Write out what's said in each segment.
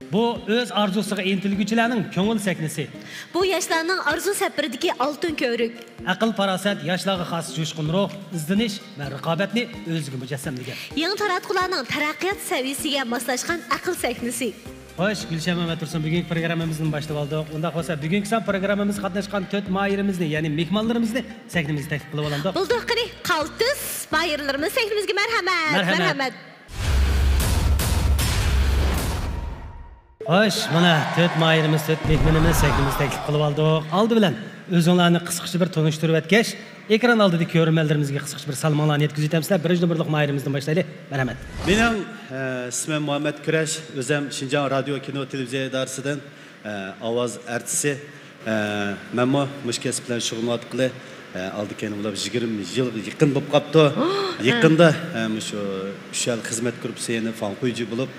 Bu öz arzusuga intilgüchilarning ko'ngil saknisi. Bu yoshlarning arzu safiridagi oltin ko'rik. Aql farosat yoshlarga xos jo'shqin ruh, izdinish va raqobatni o'ziga mujassamlagan. Yangi taratqularning taraqqiyot saviyasiga moslashgan aql saknisi. Xo'sh, Gulshama va Tursun bugungi programmamizni boshlab oldik. Unda bo'lsa bugungi san programmamizga qatnashgan 4 moyirimizni, ya'ni mehmonlarimizni sahnimizga taklif qilib olamiz. Bulduq qani, qaltis moyirlarimiz sahnimizga marhamat. Marhamat. Xo'sh, mana 4 moyirimiz, 4 mehmonimiz sahnimizga taklif qilib oldik. Oldi bilan o'zinglarni qisqacha bir tanishtirib o'tgach, ekran oldidagi ko'rmanlarimizga qisqacha bir salomlarni yetkazib o'tamizlar. Birinchi birlik moyirimizdan boshlaylik. Marhamat. Benim ismim Muhammed Küreş, özüm Şincan Radyo Kino Televizyon İdaresi'den avaz artisti. Ben bu kesiplen şug'ullanıp aldık yani ular 20 yıl yakın bulup kaptı. Yakında şu 3 yıl hizmet grubu yani fan koyucu bulup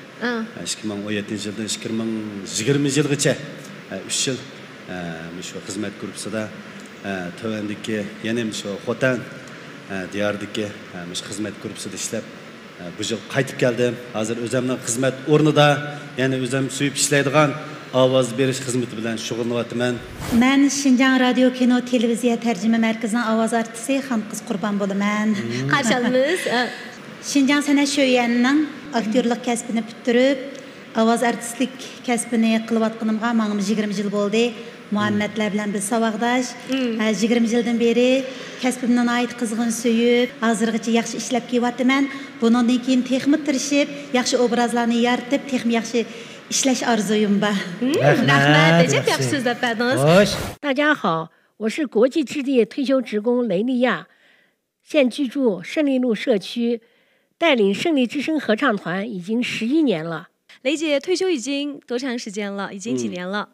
2017 yıldan 2020 yılgacha 3 yıl şu hizmet grubu da tövendeki yani şu Xotan diyardaki hizmet grubu da işlep bu yıl qaytib geldim. Hazır özümün hizmet ornida yani özüm suyup işleydiğen ovoz berish xizmati bilan shug'ullanyapman. Men Şinjan Radyo Kino Televiziya Tercüme Merkezining ovoz artisti Xonqiz Qurban bo'laman. Qarshi olamiz. Şinjan san'at sho'yanining aktyorlik kasbini bitirib, ovoz artistlik kasbini qilayotganimga menga 20 yil bo'ldi. Muhammadlar bilan biz savaqdash. 20 yildan beri kasbimdan ait qizg'in suyib, hozirgacha yaxshi ishlab kelyapman. Bundan keyin texmi tirishib, yaxshi obrazlarni yaratib, texmi yaxshi İşleş arzuyum ba. Rahmat, çok yaxshi so'zlab berdingiz. 大家好，我是国际置地退休职工雷利亚，现居住胜利路社区，带领胜利之声合唱团已经11年了。雷姐退休已经多长时间了？已经几年了？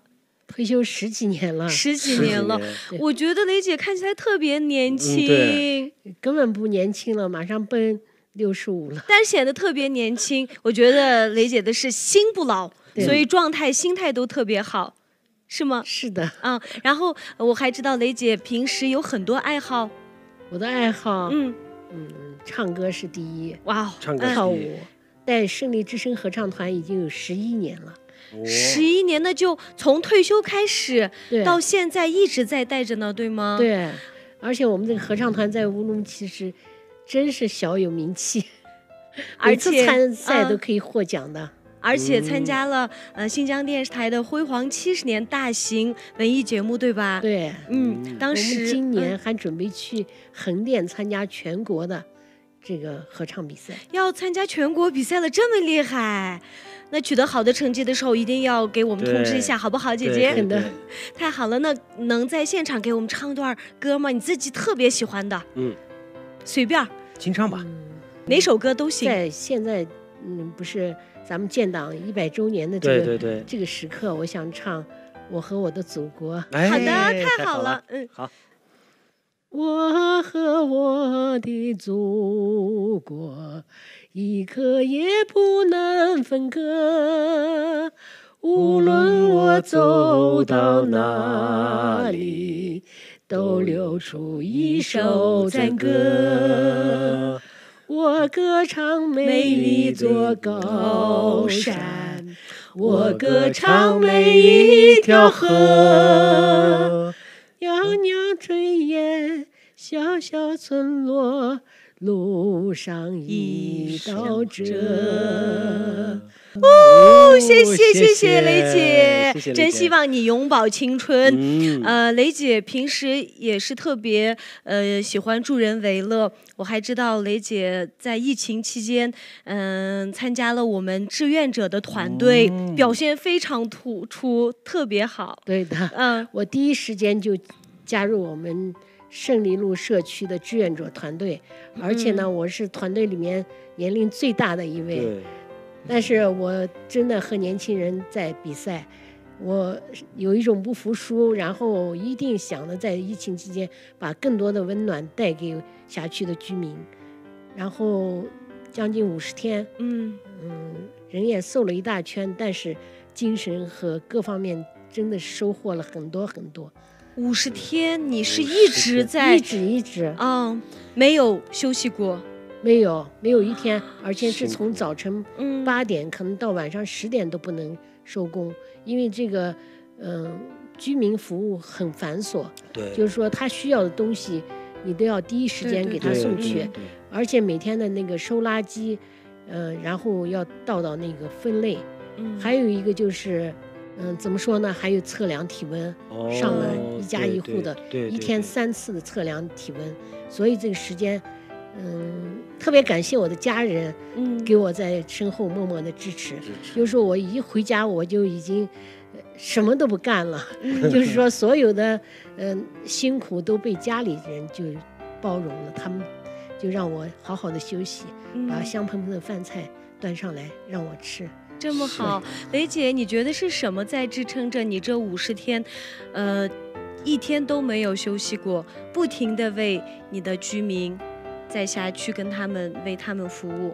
退休10几年了，10几年了。我觉得雷姐看起来特别年轻，根本不年轻了，马上奔65了。但是显得特别年轻。我觉得雷姐的是心不老。所以状态、心态都特别好，是吗？是的。然后我还知道雷姐平时有很多爱好。我的爱好，唱歌是第一。哇，跳舞，带胜利之声合唱团已经有11年了。11年，那就从退休开始到现在一直在带着呢，对吗？对，而且我们这个合唱团在乌鲁木齐是真是小有名气，每次参赛都可以获奖的。而且参加了新疆电视台的辉煌70年大型文艺节目，对吧？对，当时我们今年还准备去横店参加全国的这个合唱比赛。要参加全国比赛了，这么厉害！那取得好的成绩的时候，一定要给我们通知一下，好不好，姐姐？真的，太好了！那能在现场给我们唱段歌吗？你自己特别喜欢的，随便，清唱吧，哪首歌都行。在现在，不是。咱们建党100周年的这个时刻，我想唱《我和我的祖国》。好的，太好了，好。我和我的祖国，一刻也不能分割。无论我走到哪里，都流出一首赞歌。我歌唱美丽座高山，我歌唱每一条河，袅袅炊烟，小小村落，路上一道辙。谢谢雷姐，真希望你永葆青春。雷姐平时也是特别喜欢助人为乐。我还知道雷姐在疫情期间，参加了我们志愿者的团队，表现非常突出，特别好。对的，我第一时间就加入我们胜利路社区的志愿者团队，而且呢，我是团队里面年龄最大的一位。但是我真的和年轻人在比赛，我有一种不服输，然后一定想着在疫情期间把更多的温暖带给辖区的居民。然后将近50天，人也瘦了一大圈，但是精神和各方面真的收获了很多很多。50天，你是一直在一直，没有休息过。没有一天，而且是从早晨8点可能到晚上10点都不能收工，因为这个居民服务很繁琐，对，就是说他需要的东西你都要第一时间给他送去，而且每天的那个收垃圾，然后要到那个分类，还有一个就是怎么说呢？还有测量体温，上了一家一户的，一天3次的测量体温，所以这个时间，特别感谢我的家人，给我在身后默默的支持。就是说我一回家我就已经什么都不干了，就是说所有的辛苦都被家里人就包容了，他们就让我好好的休息，把香喷喷的饭菜端上来让我吃。这么好，雷姐，你觉得是什么在支撑着你这50天，一天都没有休息过，不停地为你的居民在辖区为他们服务？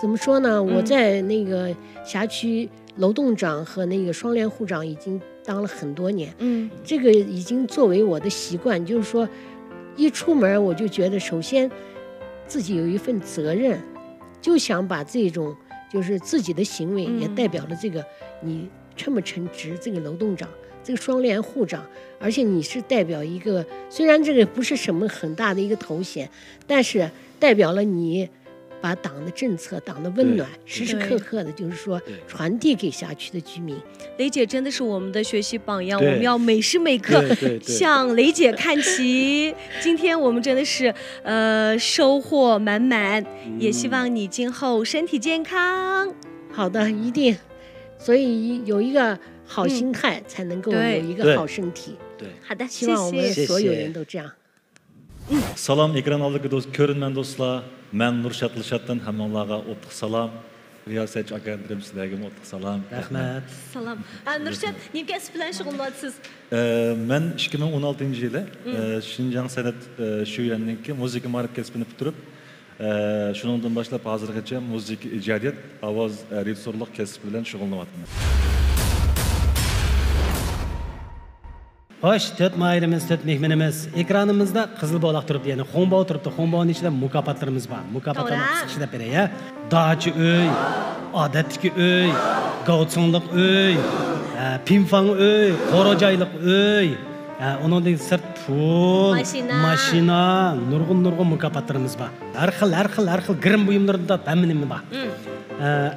怎么说呢？我在那个辖区楼栋长和那个双联户长已经当了很多年，这个已经作为我的习惯，就是说一出门我就觉得首先自己有一份责任，就想把这种就是自己的行为也代表了这个你称不称职，这个楼栋长，这个双联户长，而且你是代表一个，虽然这个不是什么很大的一个头衔，但是代表了你把党的政策、党的温暖时时刻刻的，就是说传递给辖区的居民。雷姐真的是我们的学习榜样，我们要每时每刻向雷姐看齐。今天我们真的是收获满满，也希望你今后身体健康。好的，一定。所以有一个好心态，才能够有一个好身体。对，好的，希望我们所有人都这样。Salam ekran aldagi ko'rinman do'stlar. Men Nurshad Dilshaddan hammanglarga o'tliq salom. Riyosetchi akalarım sizlarga o'tliq salom. Rahmat. Salam. Nurshad, nima kasb bilan shug'ullanasiz? Men 2016-yili Shinjang san'at shuyaniki muzika ma'rifat kasbini bitirib, shuningdan boshlab hozirgacha muzika ijodiyat, ovoz rejissyorlik kasbi bilan shug'ullanyapman. Hoş, 4 mayırımız, 4 mehmenimiz. Ekranımızda Kızıl Boğlak turuptu, yani Honbao turuptu. Honbao'nun içinde mukaffatlarımız var. Mukaffatlarını kısıkçı da beri ya. Dağcı öy, adetki öy, Gautsonluk öy, Pinfang öy, Korocaylık öy. Onun da sırt pul, maşina, nurgun mukaffatlarımız var. Her xil girim buyumlarında təminimi var.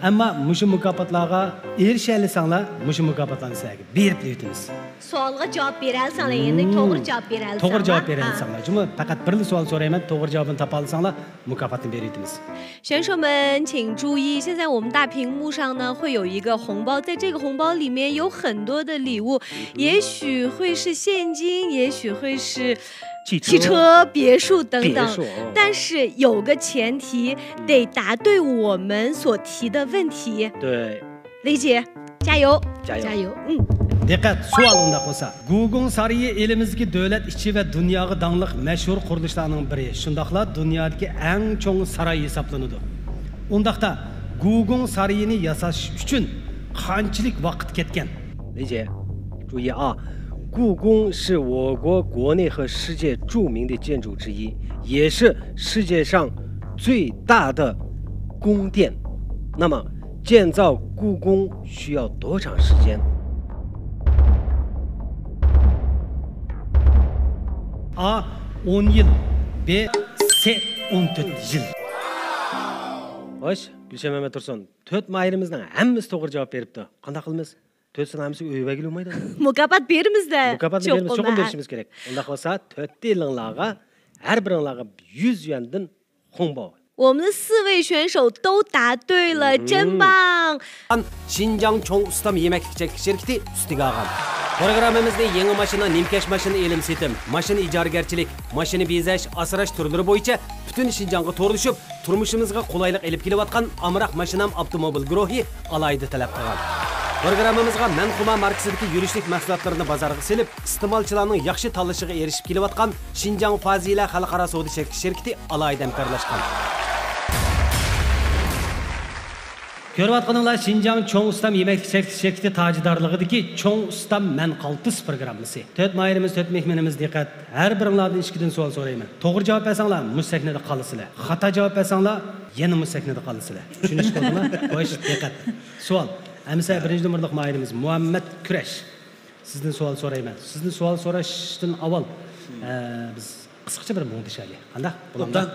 Ama muşu mukaffatlarga erişəlisanlar, muşu mukaffatlarını sizlərə berib ötümüz. Sualga cevap berelsanlar, endi to'g'ri javob berelsanlar. To'g'ri javob berelsanlar. Cuma faqat bir savol so'rayman, to'g'ri javobini topalsanlar, mukofotni beramiz. 选手们请注意，现在我们大屏幕上呢会有一个红包，在这个红包里面有很多的礼物，也许会是现金，也许会是汽车、别墅等等，但是有个前提，得答对我们所提的问题。对，雷姐，加油！加油！Diqqat, sual unda bo'lsa. Gugung Sarayı elimizdagi davlat ichi va dunyoga dangliq mashhur qurilishlarning biri. Shundaqla dunyodagi eng cho'ng saroy hisoblanadi. Undaqda Gugung Sarayını yasash uchun qanchalik vaqt ketgan? 雷姐，注意啊，故宫是我国国内和世界著名的建筑之一，也是世界上最大的宫殿。那么，建造故宫需要多长时间A 10 yıl, B 14 yıl. Hoş, Gülşen Mehmet Tursun. 4 mayırımızdan hammasi to'g'ri javob beribdi. Qanday qilamiz? 4 sanamizga uyga kelmaydi. Mukofot berimizda. Mukofotni berimiz, cho'qim berishimiz kerak. Unda qolsa 4 yilinglarga har biringlarga 100 yuandan hongbao. 我们的4位选手都答对了，真棒！ Şinjan Çoğ Ustam Yemeklik Çekiş Şirketi üstüge algan. Programımızda yeni maşina, nimkeş maşina elim setim, maşina ijargerçilik, maşina bezash, asrash türleri boyunca bütün Şinjan'a to'g'rilashib, turmushimizga qulaylik elib kelayotgan Amroq Mashinam avtomobil guruhi alayda talab qilgan. Programımızga Manxuma markasidagi yurishlik mahsulotlarini bozorga selib, iste'molchilarning yaxshi tanlashiga erishib kelayotgan Şinjan Fazila xalqaro savdo Şirketi alayda hamkorlashgan. Ko'rayotganinglar Şinjan Çoğ Ustam Yemeklik Şirketi tacidarlığıdaki Çoğ Ustam Men Qaltis programmasi. 4 mayırımız, 4 mehmenimiz diqqat. Her biringlardan ikkidan savol so'rayman. To'g'ri javob bersanglar, mush sahnada qolasizlar. Xato javob bersanglar, yana mush sahnada qolasizlar. Tushunishibdimi? Xo'sh, diqqat. Savol. Amsa birinchi nomerlik mayırimiz Muhammad Kurash. Sizdan savol so'rayman. Sizdan savol so'rashdan avval biz qisqacha bir muntishali. Qanday? Obdan.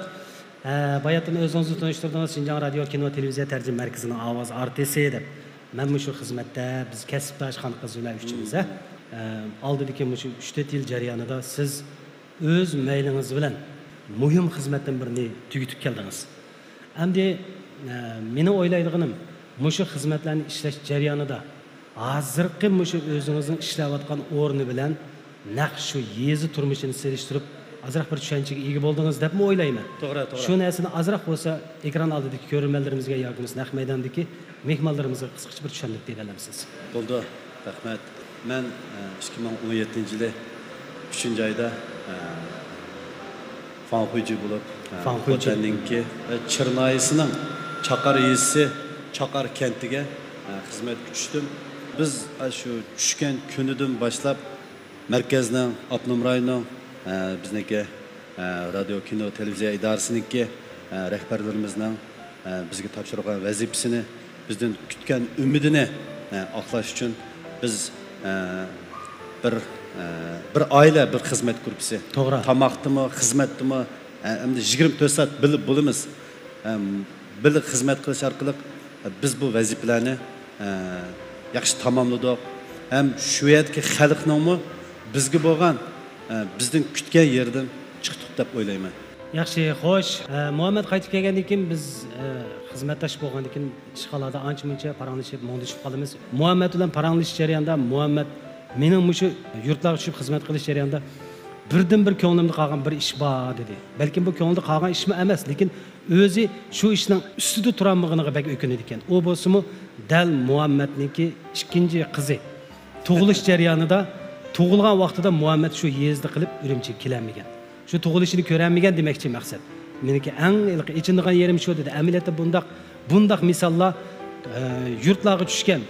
Bayatın özünüzü tanıştırdığınız Şinjan Radyo Kino Televizya Tercih Merkezi'nin avaz artisi edip ben bu şu hizmette biz kesiptaş xanqızılar üçümüz aldığındaki bu şu 3 yıl jarayonida siz öz meyliniz bilen muhim hizmetten birini tügütüp geldiniz. Endi meni o'ylaydiganim mushu xizmatlarni ishlash jarayonida hozirgi mushu o'zingizning ishlayotgan o'rni bilan naq shu yezi turmushini selishtirib azroq bir tushunchaga ega bo'ldingiz deb o'ylayman. To'g'ri. Shu narsani azroq bo'lsa ekran oldidagi ko'rganlarimizga yoki naq maydondagi mehmonlarimizga qisqacha bir tushunlik deydi alamsiz. Bo'ldi. Rahmat. Men 2017-yili 3-oyda Fanxuyji bo'lib, Xo'jandinki Chirnoyisining Chaqar yezisi Chaqar kentiga xizmat tushdim. Biz shu tushgan kunidan boshlab markazning Abnum rayonining bizniki radio kino televiziya idorasininki rahbarlarimizning bizga topshirgan vazifasini bizdan kutgan umidini oqlash uchun biz bir oila bir xizmat gruppasi. To'g'ri. Tamoqdimi, xizmatdimi, endi 24 soat bilib bo'lamiz. Bilib xizmat qilish orqali biz bu vazifalarni yaxshi tamomladik. Ham shu yerdagi xalqning bizga bo'lgan bizden kütken yerden çıktık deb o'ylayman. Yaxshi, xo'sh, Muhammad qaytib kelgandan keyin biz xizmatdosh bo'lgandan keyin ishxonada ancha-muncha paranglashib, mo'ndishib qolamiz. Muhammad bilan paranglish jarayonida Muhammad mening mushu yurtlarga tushib xizmat qilish jarayonida birdan bir ko'nglimda qolgan bir ish bor dedi. Balkim bu ko'ngilda qolgan ishmi emas, lekin o'zi shu ishning ustida turolmaganiga bak o'kinadi ekan. U bo'lsa-mu dal Muhammadniki ikkinchi qizi tug'ilish jarayonida tug'ilgan vaqtida Muhammad shu yezda qilib Urumchiga kelmagan. Shu tug'ilishini ko'rmagan demakchi maqsad. Meniki eng ichindigan yerim shu dedi. Amaliyotda bundaq misollar yurtlarga tushgan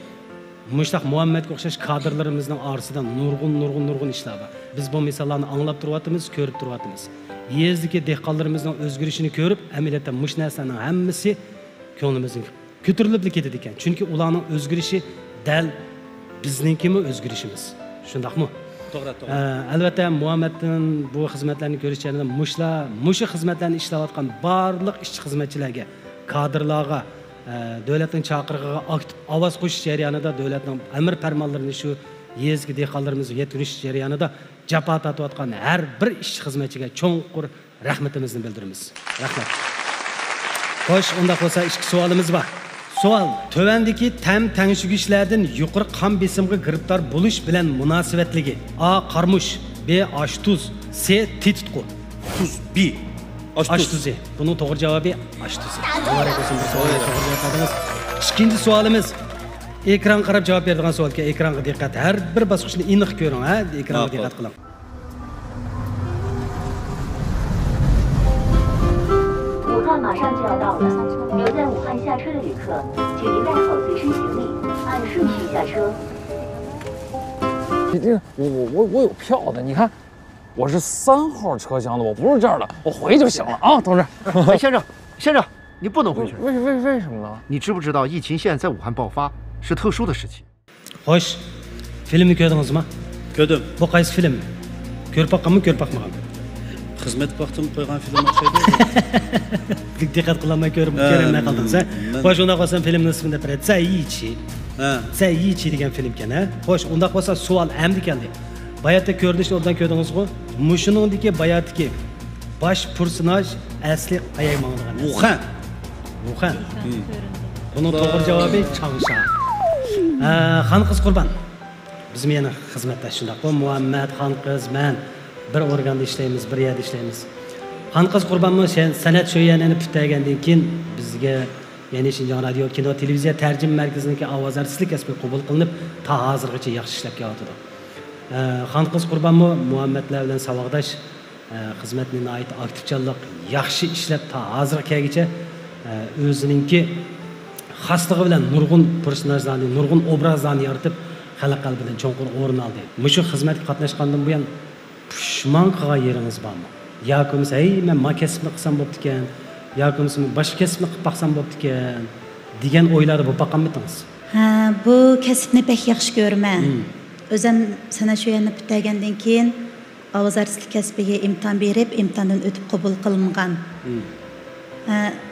Muştaq Muhammedga o'xshash kadrlarimizning orasidan nurg'un ishlar bor. Biz bu misollarni anglab turyapmiz, ko'rib turyapmiz. Yezdagi dehqonlarimizning o'zgarishini ko'rib, amaliyotda mush narsaning hammasi ko'nglimizga ko'tarilib ketadi ekan. Chunki ularning o'zgarishi dal bizninkimi o'zgarishimiz. Shundaqmi? To'g'ri. Albatta Muhammadning bu xizmatlarni ko'rish jarayonida mushu xizmatlarni ishlayotgan barliq ishchi xizmatchilarga, kadrlarga, davlatning chaqirig'iga aktiv ovoz qo'shish jarayonida davlatning amr farmonlarini shu yezgi dehqonlarimizga yetkazish jarayonida jafo tortayotgan har bir ishchi xizmatchiga cho'nqur rahmatimizni bildiramiz. Rahmat. Xo'sh, unda bo'lsa ikki savolimiz bor. Savol: tövendeki tengishishlardan yuqori qon besimga giribtor bo'lish bilan munosabatligi. A. Qarmush, B. Osh tuz, C. Tititqu. Tuz, B. Osh tuzi. Bunun to'g'ri javobi osh tuzi. Muborak bo'lsin, bir savol javob. İkinci savolimiz ekran qarab javob beradigan savolga ekranga diqqat. Har bir bosqichni aniq ko'ring, ha? Ekranga diqqat qiling. 武汉马上就要到了，留在武汉下车的旅客，请您带好随身行李，按顺序下车。我有票的，你看，我是3号车厢的，我不是这儿的，我回就行了啊，同志。先生，你不能回去。为什么呢？你知不知道疫情现在在武汉爆发，是特殊的时期。 Xo'sh, filmni ko'rdingizmi? Ko'rdim. Bu qaysi film? Ko'rib boqqanmi, ko'rib boqmaganmi? Xizmat vaqtim qo'ygan film o'xshaydi. Diqqat qilmay ko'rmay qoldingiz, ha? Xo'sh, unda qolsam filmning ismini deb beradi. Zayichi degan film ekan, ha? Xo'sh, unda qolsa savol endi keldi. Bayatda ko'rinishni obdan ko'rdingizmi? Mushuningdagi bayatdagi bosh personaj asli qayerga mangdigan? Wuhan. Bunun to'g'ri javobi Changsha. Xon qiz Qurban. Biz meni xizmatda shunday. Muhammad xon qiz men bir organda ishlaymiz, bir yerda ishlaymiz. Xon qiz Qurbanmi san'at sho'yanini putagandan keyin bizga ya'ni Şinjan Radio Kino Televiziya Tercih Merkezi'ndeki ovoz artistlik kasbi qabul qilinib, ta hozirgacha yaxshi ishlab kelyapti. Xon qiz Qurbanmi Muhammadlar bilan savaqdash xizmatning ait aktivchanlik yaxshi ishlab ta hozirgacha o'zininki xasligi bilan nurg'un personajlarni, nurg'un obrazlarni yaratib, xalq qalbidan cho'nqur o'rin oldi. Mushu xizmatga qatnashgandan buyon pushmon qilgan yeringiz bormi? Yoki "Ey, men ma kasbni qilsam bo'pti ekan, yoki boshqa kasbni qilib baqsam bo'pti ekan" degan o'ylarda bo'lib qolmadingiz? Ha, bu kasbni pek yaxshi ko'raman. O'zim sana shu yerni bitirgandan keyin ovoz artistlik kasbiga imtihon berib, imtihondan o'tib qabul qilingan.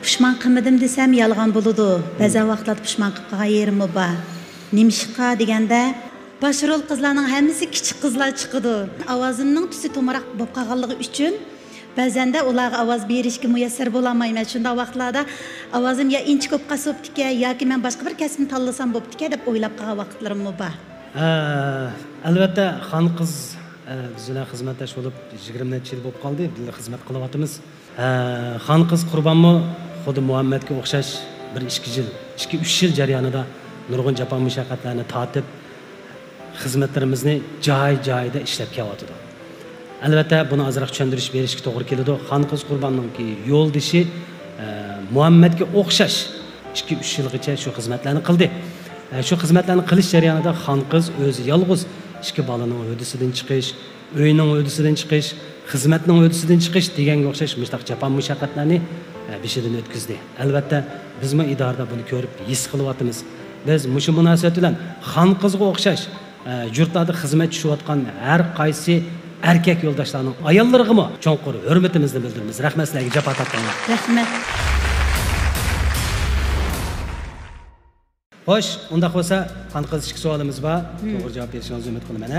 Pushmon qilmadim desam yolg'on bo'ladi. Ba'zi vaqtlarda pushmon qilib qolgan yerim bor. Nimishqa deganda başrol qizlarning hammasi kichik qizlar chiqadi. Ovozimning tusi to'maroq bo'lib qolganligi uchun ba'zanda ularga ovoz berishga muyassar bo'lamayman. Shunda vaqtlarda ovozim ya inchi ko'p qasibdiki yoki men boshqa bir kasbni tanlasam bo'ptiki deb o'ylab qolgan vaqtlarim bor. Albatta, xon qiz biz bilan xizmatdash bo'lib 20 necha yil bo'lib qoldi. Biz xizmat qilyapmiz. Xon qiz Qurbonmi xuddi Muhammadga o'xshash bir 2 yil, 2-3 yil jarayonida nurg'un jafo mushaqqatlarni tatib xizmatlarimizni joy-joyida ishlab kelyapti. Albatta, buni ozroq tushuntirish berishga to'g'ri keladi. Xon qiz Qurbonning yo'ldishi Muhammadga o'xshash 2-3 yilgacha shu xizmatlarni qildi. Shu xizmatlarni qilish jarayonida xon qiz o'zi yolg'iz 2 bolaning o'disidan chiqish, uyning o'disidan chiqish, xizmatning o'disidan chiqish deganga o'xshash mushtaq jafo mushaqqatlarni beshidan o'tkazdi. Albatta, bizmi idorada buni ko'rib his qilyapmiz. Biz mushu munosabat bilan xon qizga o'xshash yurtlarda xizmat tushayotgan har qaysi erkak yo'ldoshlarning ayollariga cho'nqur hurmatimizni bildiramiz. Rahmat sizlarga, jafo tortganlar. Rahmat. Xo'sh, unda bo'lsa, xon qiz 2 savolimiz bor. To'g'ri javob berishingizni umid qilaman.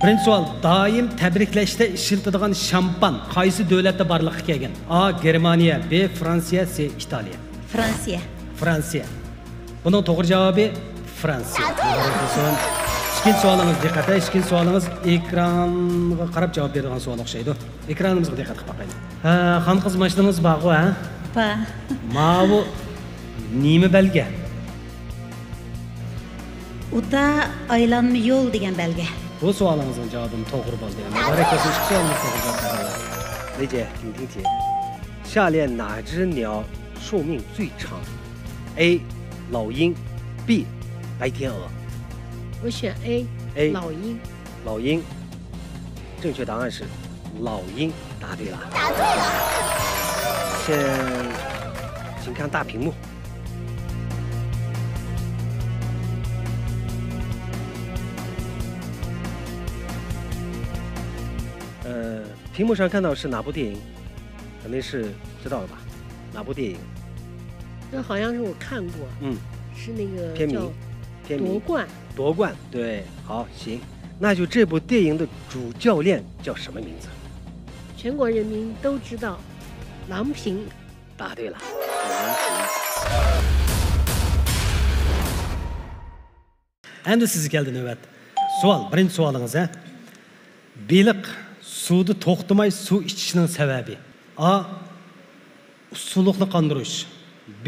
Birinchi savol, doim tabriklashda ishiladigan shampan qaysi davlatda borliqqa kelgan? A. Germaniya, B. Fransiya, C. Italiya. Fransiya. Fransiya. Buning to'g'ri javobi Fransiya. İkinci savolimiz diqqat. İkinci savolimiz ekranga qarab javob beradigan savol o'xshaydi. Ekranimizga diqqat qilib boqaylik. Xon qiz mashinamiz borku, ha? Bor. Mavu nima belge? Uda aylanma yo'l degan belge. Bu savolimizning javobi to'g'ri bo'ldi. Muborak bo'lsin, ikki savolimiz to'g'ri javob berdi. 雷姐，请听题：下列哪只鸟寿命最长 ？A. 老鹰 B. 白天鹅。我选 A 老鹰。老鹰，正确答案是老鹰，答对了。答对了。现，请看大屏幕。屏幕上看到是哪部电影？肯定是知道了吧？哪部电影？这好像是我看过，是那个片名，夺冠。夺冠，对，好，行，那就这部电影的主教练叫什么名字？全国人民都知道，郎平。答对了，郎平。Endi sizga keldi navbat. Savol, birinchi savolingiz, ha? Beliq suvni to'xtamay suv ichishining sababi. A. Usulliqni qondirish. B.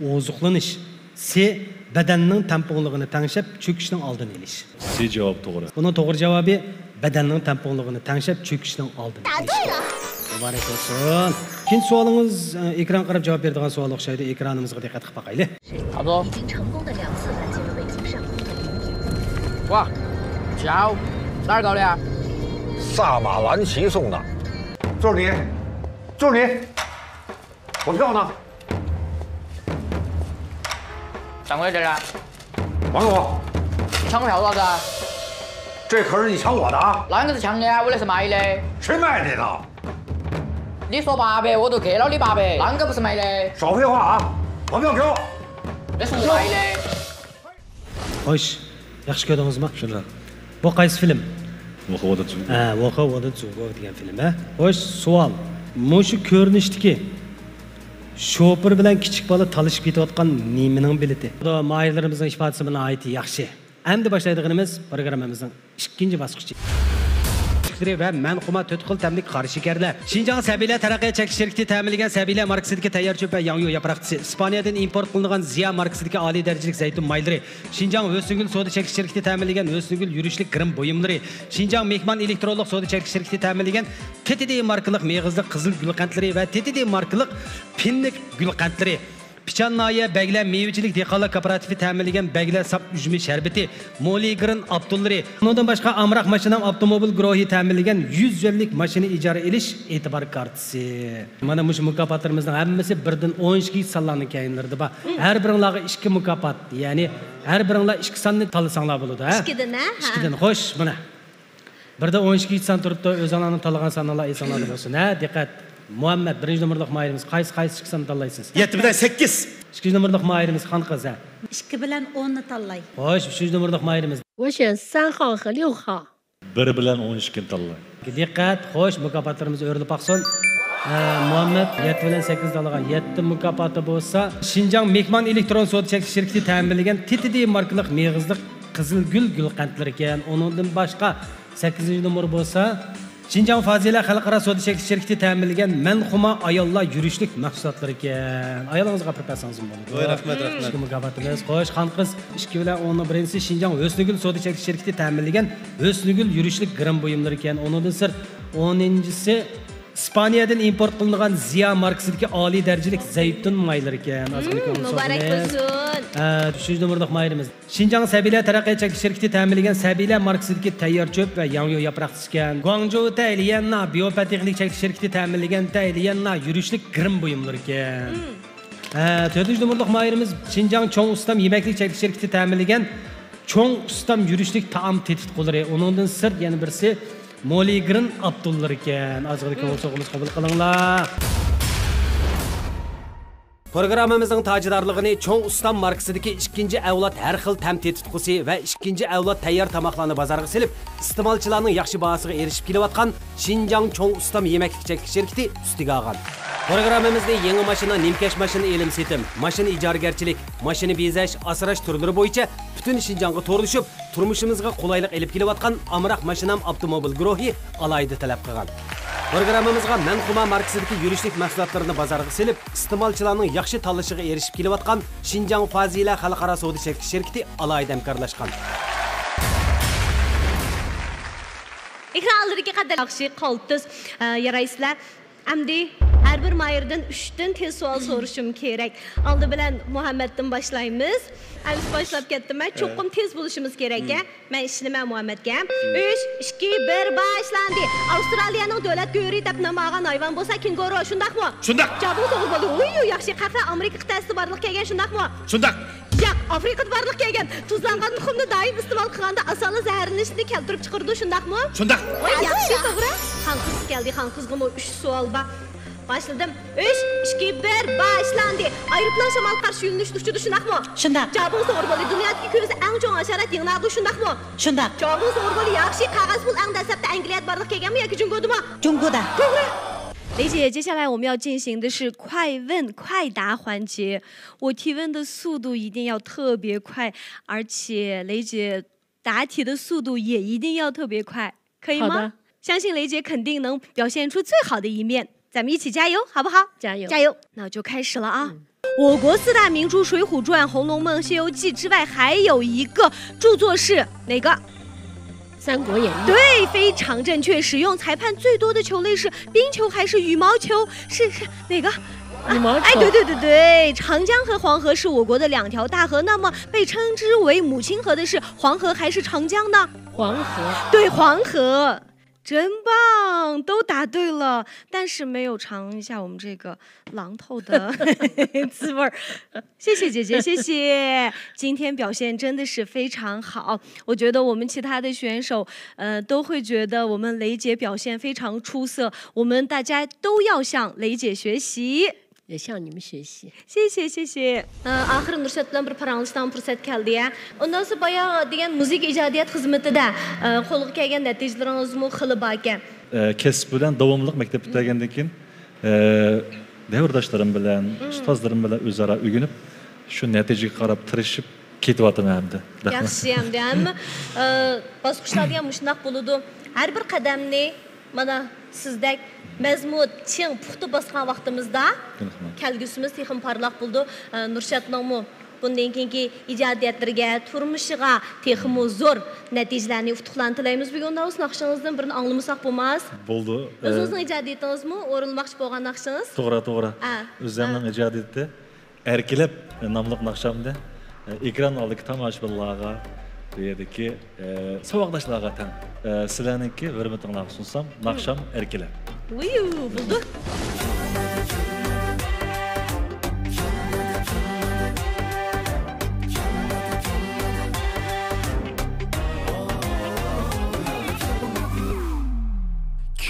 Ozuqlanish. C. Bedenning tamponligini tangshab cho'kishning oldini olish. C javob to'g'ri. Buning to'g'ri javobi bedenning tamponligini tangshab cho'kishning oldini olish. Muborak bo'lsin. İkinci savolingiz ekran qarab javob beradigan savol o'xshaydi. Ekranimizga diqqat qilib boqaylik. 好的。已经成功的2次搬进了北京上空的领域。哇，家伙，哪儿搞的啊？萨马兰奇送的。就是你，就是你，我票呢？掌柜的这儿，还给我！你抢我票多少子啊？这可是你抢我的啊！那应该是抢的啊，我那是卖的。谁卖你的？你说800，我都给了你800，那应该不是卖的。少废话啊！把票给我！那是卖的。Xo'sh, yaxshi ko'rdingizmi? Shunday. Bu qaysi film? Voha voda Zugo. Voha voda Zugo degan film, ha? Xo'sh, savol. Mushu ko'rinishdagi shopir bilan kichik bola talishib ketayotgan nimaning bileti? Bu maylarimizning ifodasi bilan aytdi, yaxshi. Endi boshlaydiganimiz programmamizning ikkinchi bosqichi. Ve men xuma 4 xil tamlik qora shakarlar. Xinjiang Sabilar taraqqiyot chekish shirkati ta'minlagan Sabilar markasidagi tayyor cho'p va yong'yu yaproqchisi. Ispaniyadan import qilingan Ziya markasidagi oliy darajalik zaytun maylari. Xinjiang o'singul savdo chekish shirkati ta'minlagan o'singul yurishlik grim buyumlari. Xinjiang mehmon elektronlik savdo chekish shirkati ta'minlagan TTD markalik meg'izli qizil gulqandlari va TTD markalik pinnik gulqandlari. Pichan Nahiye Bəglər Meyvəçilik Dehqonlar Kooperatifi təminləyən Bəglər Sap Üzümü şərbeti, Moligrin Abdulları, ondan başqa Amraq Maşinam Avtomobil Guruhi təminləyən 100 yillik maşını icara elish e'tibor kartisi. Mana bu mukofotlarimizning hammasi birdan 12 sonlarning kayinlarida bor. Har biringlarga 2 mukofot, ya'ni har biringlar 2 sonni tanlasanglar bo'ladi, ha? 2dan, ha? 2dan, xo'sh, mana. Birda 12 son turibdi, o'zinglarning tanlagan sonlarni esinglarda bo'lsin, ha? Diqqat. Muhammed birinchi nomorliq mayirimiz qaysi 2 sonni tanlaysiz? 7 bilan 8. Ikkinchi nomorliq mayirimiz Xonqiz, ha? 2 bilan 10 ni tanlay. Xo'sh, uchinchi nomorliq mayirimiz. 我选3号和6号。 1 bilan 12 tanlang. Diqqat, xo'sh, mukofotlarimiz o'rilib baqsin. Muhammed 7 bilan 8 tanlagan 7 mukofoti bo'lsa, Xinjiang Mehmon Elektron Savdo shirkati ta'minlagan TTD markalik meg'izliq Qizilgul gulqandlar ekan. Uningdan boshqa 8-nomor bo'lsa, Xinjiang Fazila Xalqaro Savdo shirkati ta'minlagan Manxuma ayollar yurishlik mahsulotlar ekan. Ayolingizga qapirpasangiz bo'ladi. Voy, rahmat, rahmat. Ikki mukofotimiz. Xo'sh, Xonqiz 2 bilan 10-birinchisi Xinjiang Husnigul Savdo shirkati ta'minlagan Husnigul yurishlik gram buyumlar ekan. Uningdan sir 10-si İspaniyadan import qilingan Ziya markasidagi oliy darajalik zaytun maylar ekan. Muborak bo'lsin. 3-nomorliq mayrimiz. Xinjiang Sabila taraqqiyot shirkati ta'minlagan Sabila markasidagi tayyor cho'p va yangi yaproq ekan. Guangzhou Tailianna biotexnik shirkati ta'minlagan Tailianna yurishlik grim buyumlar ekan. 4-nomorliq mayrimiz Xinjiang Chong Ustam yemaklik shirkati ta'minlagan Chong Ustam yurishlik taom tetitqulari. Uningdan sir yana birisi Moligrin Abdullar ekan. Azg'ir ko'rsatuvimiz qabul qilinglar. Programmamızın tacıdarlığını Çoğ Ustam markasidagi 2. avlod har xil tam tetitqusi va 2. avlod tayyor tamoqlarni bozorga silib, iste'molchilarning yaxshi bahosiga erishib kelayotgan Xinjiang Çoğ Ustam yemaklik shirkati ustiga olgan. Programmamizda yangi mashina, nimkash mashina elim setim, mashina ijaragarchilik, mashina bezash, asrash turlari bo'yicha butun Xinjiangga to'g'rilishib, turmushimizga qulaylik elib kelayotgan Amraq Mashinam Avtomobil guruhi alayda talab qilgan. Programmamizga Manxuma markasidagi yurishlik mahsulotlarini bozorga silib, iste'molchilarning yaxshi tanlashiga erishib kelayotgan Xinjiang Fazila Xalqaro savdo shirkati alayda hamkorlashgan. Ekranlardagi qadar yaxshi qoltiz yaraysizlar. Amdi har bir mayirdan 3dan tez savol so'rashim kerak. Oldi bilan Muhammaddan boshlaymiz. Biz boshlab ketdim. Cho'qim tez bo'lishimiz kerak. Men ishlaman Muhammadga. 3, 2, 1 boshlandi. Avstraliyaning davlat go'ri deb noma'gan hayvon bo'lsa kenguru, shundaqmi? Shundaq. Javob to'g'ri bo'ldi. Uy, yaxshi qahra Amerika qit'asida borliq kelgan, shundaqmi? Shundaq. Yo'q, Afrikada borliq kelgan. Tuzlangan tuxumni doim iste'mol qilganda asali zaharlanishni keltirib chiqardi, shundaqmi? Shundaq. Voy, yaxshi, to'g'ri. Xonqiz keldi, Xonqizga 3 savol bor. Başladım. 3, 2, 1 başlandı. Aeroplan shamal qarshi yo'nalishda uchadi, shundaqmi? Shundaq. Javobingiz to'g'ri bo'ldi. Dunyodagi ko'zi eng chong hasharot yig'nadi, shundaqmi? Shundaq. Javobingiz to'g'ri bo'ldi. Yaxshi, qog'oz pul eng dastlabda Angliyada borliq kelganmi yoki Jungodami? Jungoda. To'g'ri. 雷姐，接下来我们要进行的是快问快答环节。我提问的速度一定要特别快，而且雷姐答题的速度也一定要特别快，可以吗？好的。相信雷姐肯定能表现出最好的一面。咱们一起加油，好不好？加油！加油！那我就开始了啊。我国4大名著《水浒传》《红楼梦》《西游记》之外，还有一个著作是哪个？ 三国演义。对，非常正确。使用裁判最多的球类是冰球还是羽毛球？是哪个？羽毛球。哎，对，长江和黄河是我国的2条大河，那么被称之为母亲河的是黄河还是长江呢？黄河。对，黄河。 真棒，都答对了，但是没有尝一下我们这个榔头的滋味儿。谢谢姐姐，谢谢。今天表现真的是非常好，我觉得我们其他的选手，都会觉得我们雷姐表现非常出色，我们大家都要向雷姐学习。 也向你们学习。谢谢，谢谢。Ahir Nurshat bilan bir paranglashdan fursat keldi ya. Undan so'ng boya degan musiqa ijodiyat xizmatida qo'lga kelgan natijalaringizmi xili bor ekan. Kasb bilan davomliq maktab bitirgandan keyin davrdoshlarim bilan, ustozlarim bilan o'zaro o'rganib, shu natijaga qarab tirishib ketyapman hamda. Yaxshi hamda. Bosqichlarda ham shunday bo'ladi. Har bir qadamni mana sizdek mazmun ching puxta bosgan vaqtimizda kelgusimiz texim parlaq bo'ldi. Nurshatningmi bundan keyingi ijodiyatlariga, turmushiga texim zo'r natijalarni utuqlarni tilaymiz. Bugun o'z naqshingizni birini anglamasak bo'lmas. Bo'ldi. O'zingizning ijodiyatingizmi o'rilmoqchi bo'lgan naqshingiz? To'g'ri. O'zimning ijodiyatda Erkilep namlıq naqşamda ekran oldiki tomoshabinlarga bu yerdagi saboqdoshlarga tang sizlarniki hurmatinglarga sunsam naqsham Erkilep. Buldu.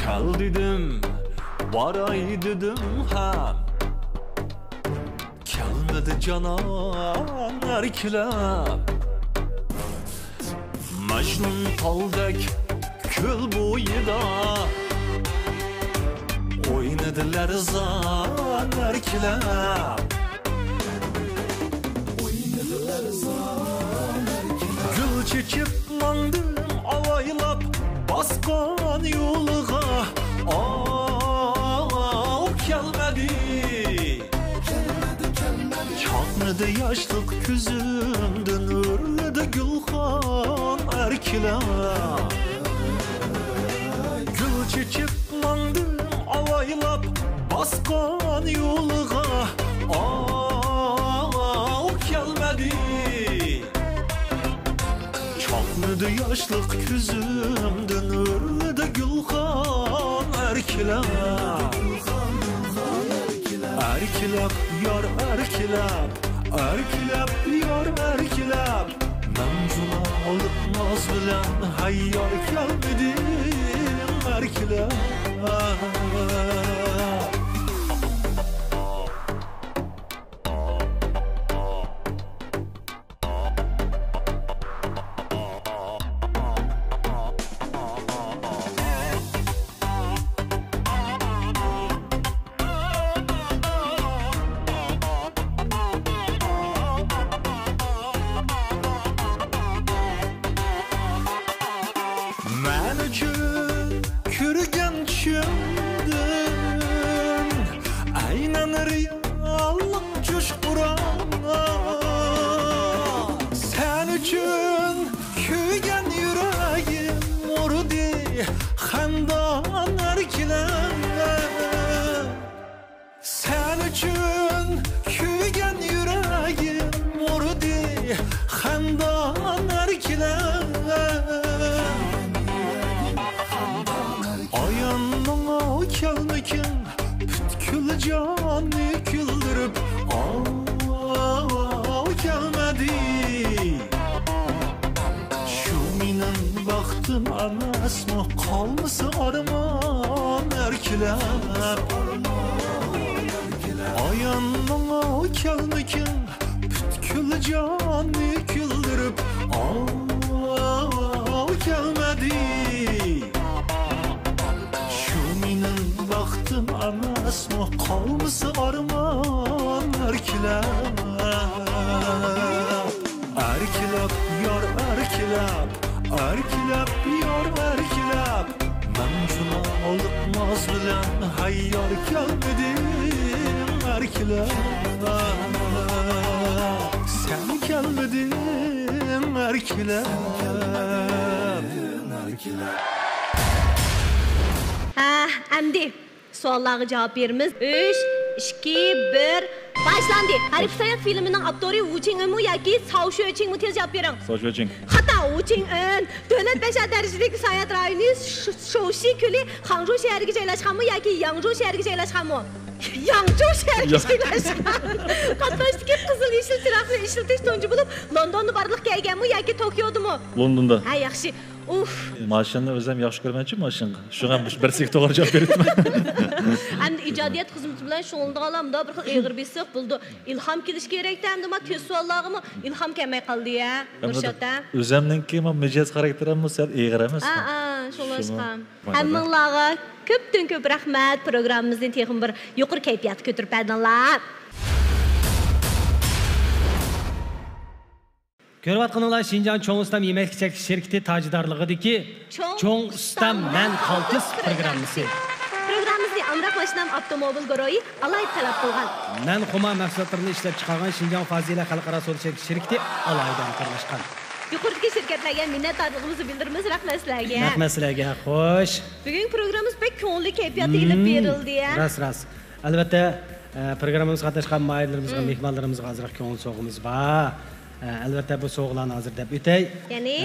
Kal dedim, varay dedim ham kelmedi canan Erkilep. Majnun taldek kül boyida oynadılar zan Erkilep. Gül çekip mandım avaylap baskan yolga gelmedi. Çatmadı yaşlık küzümden örledi gülhan Erkilep. Gül çekip mandım avaylap baskan yolga gelmedi. Çatmadı yaşlık küzümden örledi gülhan Erkilep. Erkilep yar Erkilep, Erkilep yar Erkilep. Ben cuna alıp naz bilen hayyar gelmedim Erkilep. Əmdi, suallara cavab verimiz. 3, 2, 1, başlandı. Harif Sayat filminin aktori Wu Qing'in yoki Cao Xueqing mi tez cevap verin? Cao Xueqing. Hatta Wu Qing'in Devlet Beşer Derecelik Sayat rayonu Shouxi Köyü Hangzhou şehriga joylashgan mi yoki Yangzhou şehriga joylashgan mi? Yangzhou şehriga joylashgan. Qatnashdagi qizil yeshil chiroqni ishlatish tunji bo'lib Londonni barliq kelganmi yoki Tokiodami? Londonda. Ha, yaxshi. Uf. Mashinani o'zim yaxshi ko'rmanchi mashinaga. Shunga birsiga to'g'ri javob beribman. Endi ijodiyat xizmati bilan shug'ullanganimda bir xil eg'ir besiq bo'ldi. Ilhom kelish kerakda, hamda tez savollarga ilhom kelmay qoldi-ya, Nurshotda. O'zimningki mijoz xarakterimni sal eg'ir emas. Shunlashqam. Hammalarga ko'p rahmat. Programmamizni texnik bir yuqori kayfiyatga ko'tarib berdinglar. Ko'rayotganinglar Şinjan Cho'ng Ustam yemak-ichak shirkati tajdorligidagi Cho'ng Ustam Men Qaltis programmasi. Programmamizni Amroq mashinam avtomobil guruhi alayib talab qilgan. Men xuma mahsulotlarini ishlab chiqargan Şinjan Fazila xalqaro savdo shirkati alaydan birlashgan. Yuqoridagi shirkatlarga minnatdorligimizni bildiramiz. Rahmat sizlarga. Rahmat sizlarga. Xo'sh. Bugun programmamiz pek ko'ngilli kayfiyatda ilib berildi-ya. Ras. Albatta, Programmamızga qatnaşqan mayırlarımızga, mehmonlarimizga azroq ko'ngil so'g'imiz bor. Albatta bu so'g'larni hozir deb o'tay. Ya'ni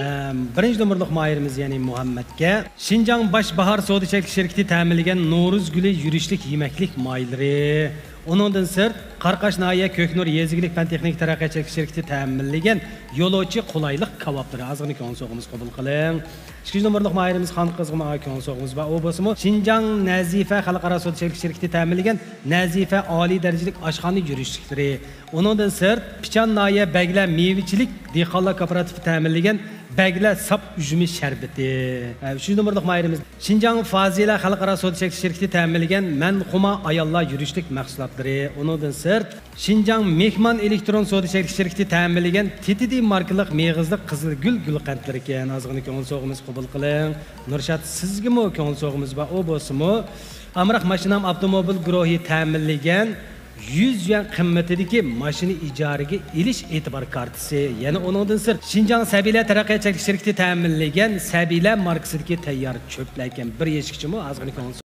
birinchi nomerlik mayirimiz ya'ni Muhammadga Şinjan Başbahar Savdo Şirkati şirkati ta'minlagan No'ruz guli yurishlik yemaklik maylari. Onundan sırt Qarqash nahiya Ko'knur Yezgilik fan texnik taraqqiyotchilik şirkati ta'minlagan yo'lovchi qulaylik kavoblari. Azg'ini ko'ngil so'g'imiz qabul qiling. 2 nomerlik mayirimiz Xon qizg'ima ko'ngil so'g'imiz va u bo'lsa Şinjan Nazifa xalqaro savdo şirkati ta'minlagan Nazifa oliy darajalik oshxona yurishliklari. Onundan sırt Pichan nahiya Bagla mevichilik dehqonlar kooperativi ta'minlagan Bagla sap üzümü şerbeti. 3 nomerlik mayirimiz Şinjan Fazila xalqaro savdo şirkati ta'minlagan Manxuma ayollar yurishlik mahsulotlari. Onundan sırt Şinjan Mehmon elektron savdo şirkati ta'minlagan TTD markalik meg'izlik qizilgul gulqandlar ekan. Ozg'ini ko'ngil so'g'imiz qabul qiling. Nurshad sizgimi ko'ngil so'g'imiz va u bo'lsa-mu Amroq mashinam avtomobil guruhi ta'minlagan 100 yuan qimmatidagi mashina ijaraga ilish e'tibor kartasi. Yana onundan sir Şinjan Sabila taraqqiyotchilik şirkati ta'minlagan Sabila markasidagi tayyor cho'plar ekan. Bir eshikchimi ozg'ini ko'ngil